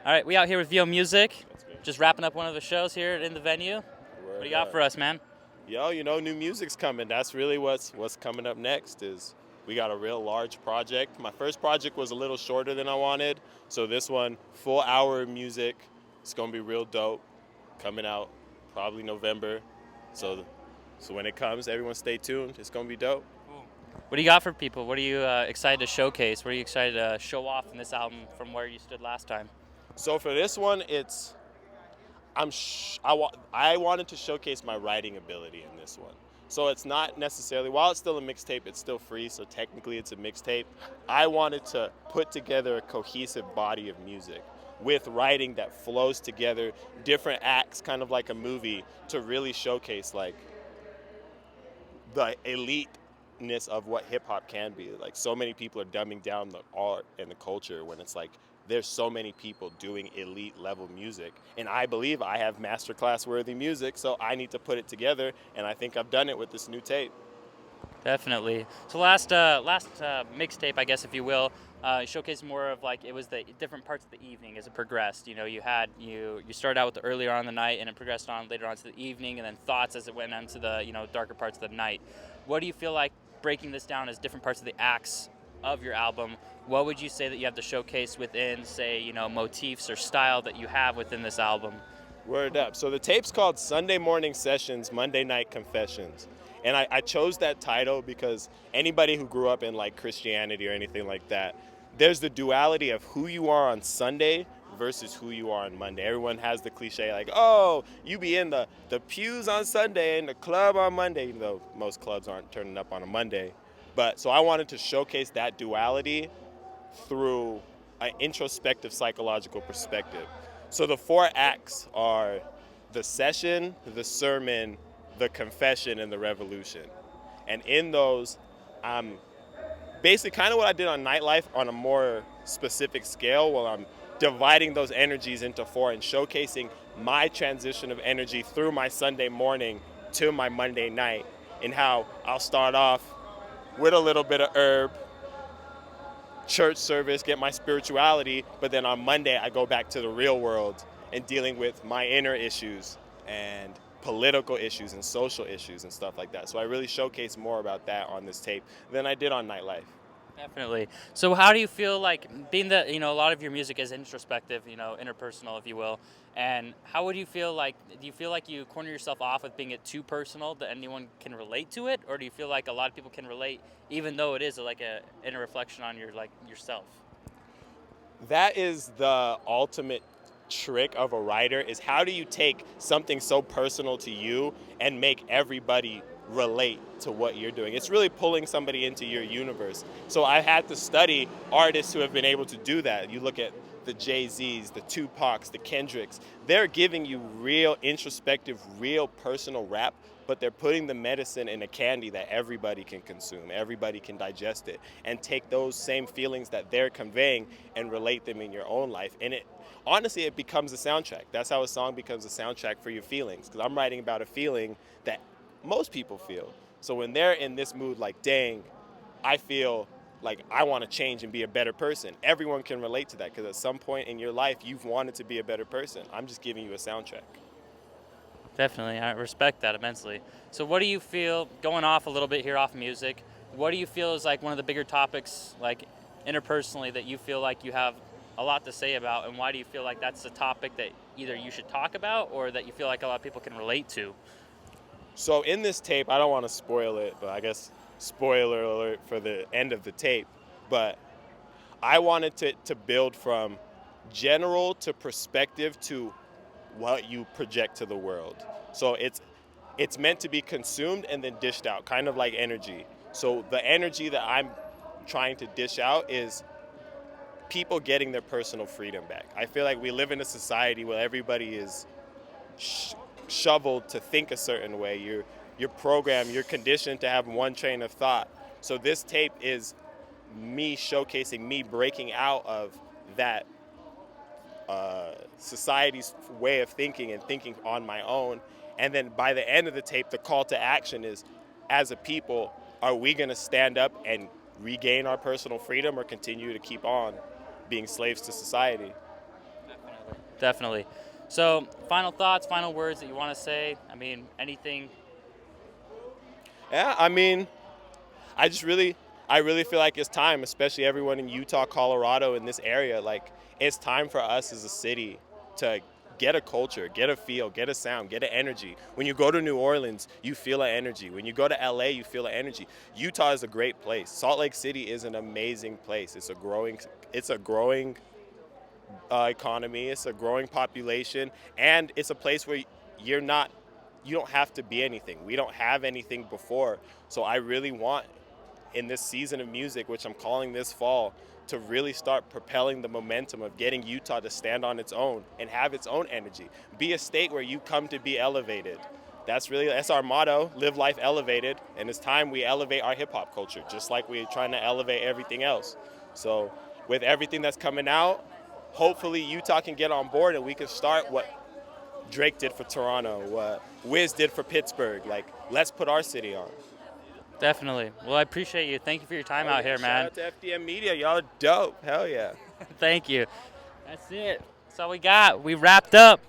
All right, we out here with vomuzic, just wrapping up one of the shows here in the venue. What do you got for us, man? Yo, new music's coming. That's really what's coming up next is we got a real large project. My first project was a little shorter than I wanted, so this one, full hour of music. It's gonna be real dope. Coming out probably November. So when it comes, everyone stay tuned. It's gonna be dope. What do you got for people? What are you excited to showcase? What are you excited to show off in this album from where you stood last time? So for this one, I wanted to showcase my writing ability in this one. So it's not necessarily, while it's still a mixtape, it's still free, so technically it's a mixtape. I wanted to put together a cohesive body of music with writing that flows together, different acts, kind of like a movie, to really showcase like the eliteness of what hip hop can be. Like so many people are dumbing down the art and the culture when it's like there's so many people doing elite level music, and I believe I have masterclass worthy music, so I need to put it together, and I think I've done it with this new tape. Definitely. So last mixtape, I guess, if you will, showcased more of like it was the different parts of the evening as it progressed. You know, you started out with the earlier on in the night, and it progressed on later on to the evening, and then thoughts as it went into the darker parts of the night. What do you feel like breaking this down as different parts of the acts of your album? What would you say that you have to showcase within, say, motifs or style that you have within this album? Word up. So the tape's called Sunday Morning Sessions, Monday Night Confessions. And I chose that title because anybody who grew up in like Christianity or anything like that, there's the duality of who you are on Sunday versus who you are on Monday. Everyone has the cliche like, oh, you be in the pews on Sunday and the club on Monday, even though most clubs aren't turning up on a Monday. But so I wanted to showcase that duality through an introspective psychological perspective. So the 4 acts are the session, the sermon, the confession, and the revolution. And in those, basically kind of what I did on Nightlife on a more specific scale, while I'm dividing those energies into 4 and showcasing my transition of energy through my Sunday morning to my Monday night, and how I'll start off with a little bit of herb, church service, get my spirituality, but then on Monday I go back to the real world and dealing with my inner issues and political issues and social issues and stuff like that. So I really showcase more about that on this tape than I did on Nightlife. Definitely. So how do you feel like, being that, a lot of your music is introspective, interpersonal, if you will, and how would you feel like, do you feel like you corner yourself off with being it too personal that anyone can relate to it? Or do you feel like a lot of people can relate even though it is like a inner reflection on yourself? That is the ultimate trick of a writer, is how do you take something so personal to you and make everybody relate to what you're doing. It's really pulling somebody into your universe. So I had to study artists who have been able to do that. You look at the Jay-Z's, the Tupacs, the Kendricks. They're giving you real introspective, real personal rap, but they're putting the medicine in a candy that everybody can consume. Everybody can digest it and take those same feelings that they're conveying and relate them in your own life. And honestly, it becomes a soundtrack. That's how a song becomes a soundtrack for your feelings, because I'm writing about a feeling that most people feel. So when they're in this mood, like, dang, I feel like I want to change and be a better person. Everyone can relate to that, because at some point in your life, you've wanted to be a better person. I'm just giving you a soundtrack. Definitely, I respect that immensely. So what do you feel, going off a little bit here off music, what do you feel is like one of the bigger topics, like interpersonally, that you feel like you have a lot to say about, and why do you feel like that's a topic that either you should talk about or that you feel like a lot of people can relate to? So in this tape, I don't want to spoil it, but I guess spoiler alert for the end of the tape, but I wanted to build from general to perspective to what you project to the world. So it's meant to be consumed and then dished out, kind of like energy. So the energy that I'm trying to dish out is people getting their personal freedom back. I feel like we live in a society where everybody is shoveled to think a certain way. You're programmed, you're conditioned to have one train of thought. So this tape is me showcasing me breaking out of that society's way of thinking and thinking on my own. And then by the end of the tape, the call to action is, as a people, are we going to stand up and regain our personal freedom or continue to keep on being slaves to society? Definitely. Definitely. So, final thoughts, final words that you want to say? I mean, anything? Yeah, I mean, I really feel like it's time, especially everyone in Utah, Colorado, in this area. Like, it's time for us as a city to get a culture, get a feel, get a sound, get an energy. When you go to New Orleans, you feel an energy. When you go to LA, you feel an energy. Utah is a great place. Salt Lake City is an amazing place. It's a growing economy. It's a growing population, and it's a place where you're not, you don't have to be anything. We don't have anything before, so I really want in this season of music, which I'm calling this fall, to really start propelling the momentum of getting Utah to stand on its own and have its own energy. Be a state where you come to be elevated. That's our motto, live life elevated, and it's time we elevate our hip hop culture, just like we're trying to elevate everything else. So with everything that's coming out, hopefully Utah can get on board and we can start what Drake did for Toronto, what Wiz did for Pittsburgh. Like, let's put our city on. Definitely. Well, I appreciate you. Thank you for your time out here, Shout man. out to FDM Media. Y'all are dope. Hell yeah. Thank you. That's it. That's all we got. We wrapped up.